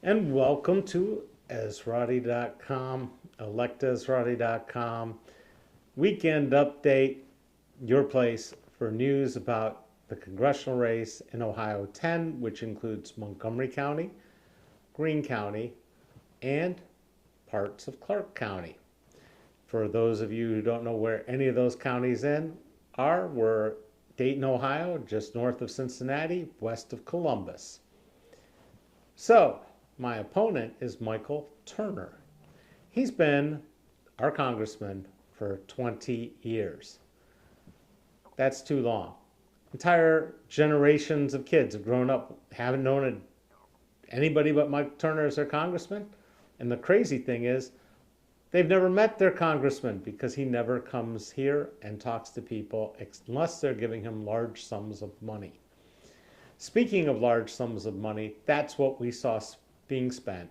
And welcome to Esrati.com, electesrati.com, weekend update, your place for news about the congressional race in Ohio 10, which includes Montgomery County, Greene County, and parts of Clark County. For those of you who don't know where any of those counties are, we're Dayton, Ohio, just north of Cincinnati, west of Columbus. So, my opponent is Michael Turner. He's been our congressman for 20 years. That's too long. Entire generations of kids have grown up, haven't known anybody but Mike Turner as their congressman. And the crazy thing is, they've never met their congressman because he never comes here and talks to people unless they're giving him large sums of money. Speaking of large sums of money, that's what we saw being spent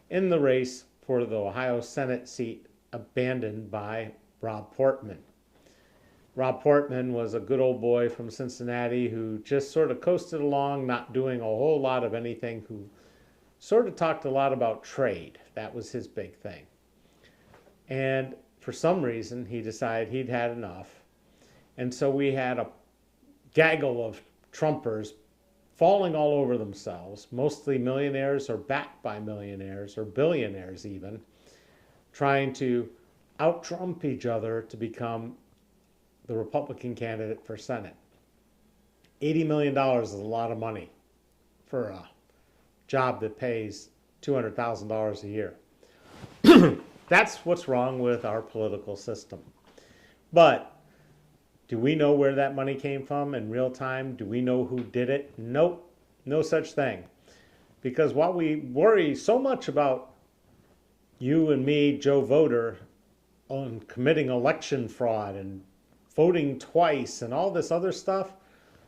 in the race for the Ohio Senate seat abandoned by Rob Portman. Rob Portman was a good old boy from Cincinnati who just sort of coasted along, not doing a whole lot of anything, who sort of talked a lot about trade. That was his big thing. And for some reason, he decided he'd had enough. And so we had a gaggle of Trumpers falling all over themselves, mostly millionaires or backed by millionaires or billionaires even, trying to out-Trump each other to become the Republican candidate for Senate. $80 million is a lot of money for a job that pays $200,000 a year. That's what's wrong with our political system. But do we know where that money came from in real time? Do we know who did it? Nope, no such thing. Because while we worry so much about you and me, Joe Voter, on committing election fraud and voting twice and all this other stuff,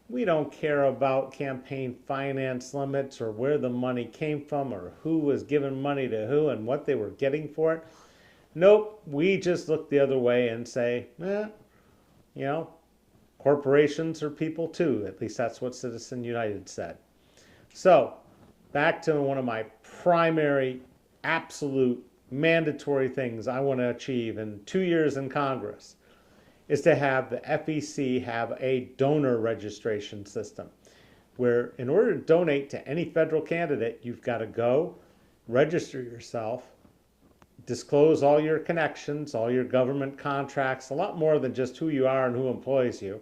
we don't care about campaign finance limits or where the money came from or who was giving money to who and what they were getting for it. Nope, we just look the other way and say, corporations are people too. At least that's what Citizen United said. So, back to one of my primary, absolute, mandatory things I want to achieve in 2 years in Congress is to have the FEC have a donor registration system where in order to donate to any federal candidate, you've got to go, register yourself, disclose all your connections, all your government contracts, a lot more than just who you are and who employs you.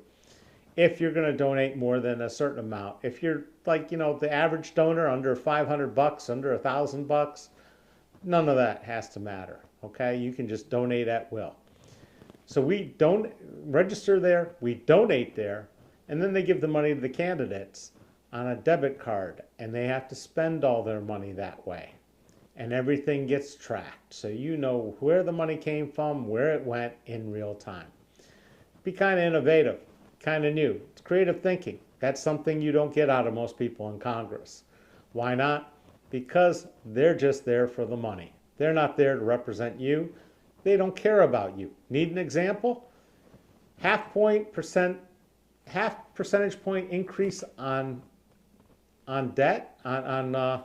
If you're going to donate more than a certain amount, if you're like, the average donor under $500, under $1,000, none of that has to matter. Okay, you can just donate at will. So we don't register there, we donate there, and then they give the money to the candidates on a debit card, and they have to spend all their money that way. And everything gets tracked, so you know where the money came from, where it went in real time. Be kind of innovative, kind of new. It's creative thinking. That's something you don't get out of most people in Congress. Why not? Because they're just there for the money. They're not there to represent you. They don't care about you. Need an example? Half percentage point increase on debt, on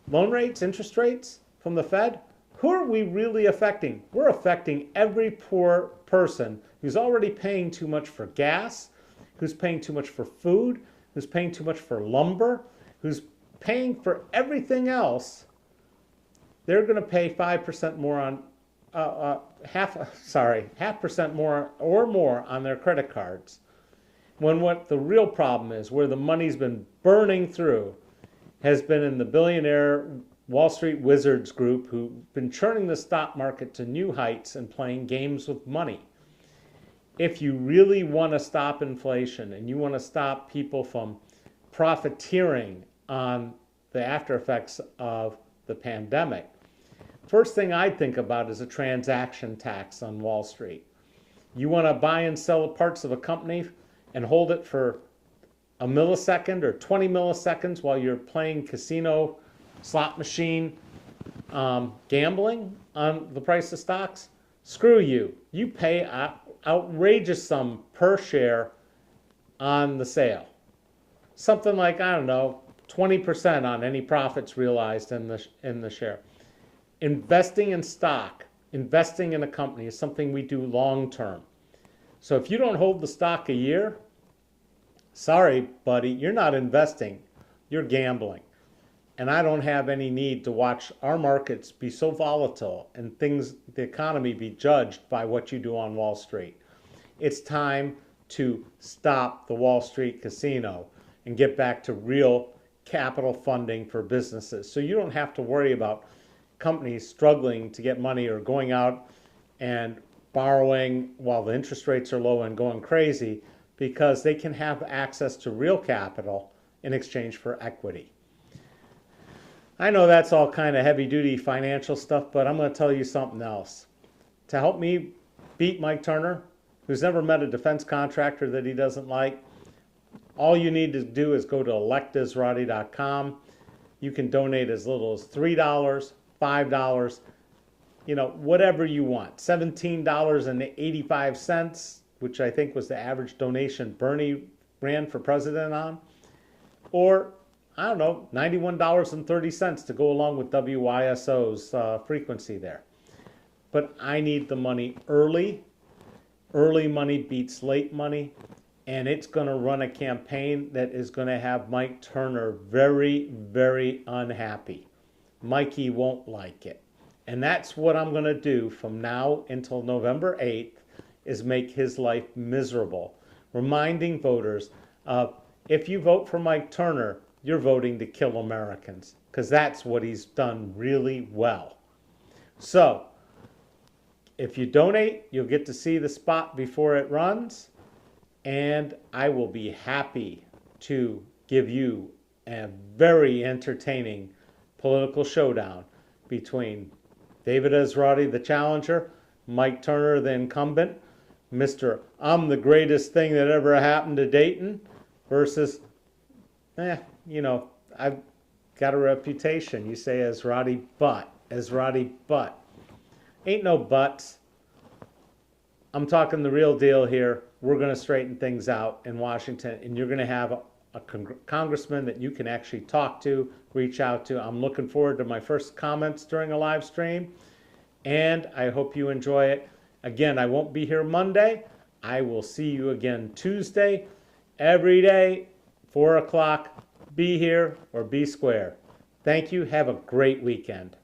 loan rates, interest rates from the Fed. Who are we really affecting? We're affecting every poor person who's already paying too much for gas, who's paying too much for food, who's paying too much for lumber, who's paying for everything else. They're going to pay 5% more on half percent more or more on their credit cards. When what the real problem is, where the money's been burning through, has been in the billionaire Wall Street wizards group who've been churning the stock market to new heights and playing games with money. If you really want to stop inflation and you want to stop people from profiteering on the after effects of the pandemic, first thing I'd think about is a transaction tax on Wall Street. You want to buy and sell parts of a company and hold it for a millisecond or 20 milliseconds while you're playing casino, slot machine, gambling on the price of stocks? Screw you. You pay an outrageous sum per share on the sale. Something like, I don't know, 20% on any profits realized in the share. Investing in stock, investing in a company is something we do long term. So if you don't hold the stock a year, sorry, buddy, you're not investing, you're gambling. And I don't have any need to watch our markets be so volatile and things, the economy be judged by what you do on Wall Street. It's time to stop the Wall Street casino and get back to real capital funding for businesses. So you don't have to worry about companies struggling to get money or going out and borrowing while the interest rates are low and going crazy, because they can have access to real capital in exchange for equity. I know that's all kind of heavy-duty financial stuff, but I'm going to tell you something else. To help me beat Mike Turner, who's never met a defense contractor that he doesn't like, all you need to do is go to electesrati.com. You can donate as little as $3, $5, whatever you want. $17.85, which I think was the average donation Bernie ran for president on, or I don't know, $91.30 to go along with WYSO's frequency there. But I need the money early. Early money beats late money. And it's going to run a campaign that is going to have Mike Turner very, very unhappy. Mikey won't like it. And that's what I'm going to do from now until November 8th, is make his life miserable. Reminding voters, if you vote for Mike Turner, you're voting to kill Americans, because that's what he's done really well. So, if you donate, you'll get to see the spot before it runs, and I will be happy to give you a very entertaining political showdown between David Esrati, the challenger, Mike Turner, the incumbent, Mr. I'm the greatest thing that ever happened to Dayton, versus I've got a reputation. You say Esrati, but. Ain't no buts. I'm talking the real deal here. We're going to straighten things out in Washington, and you're going to have a congressman that you can actually talk to, reach out to. I'm looking forward to my first comments during a live stream, and I hope you enjoy it. Again, I won't be here Monday. I will see you again Tuesday. Every day, 4 o'clock. Be here or be square. Thank you. Have a great weekend.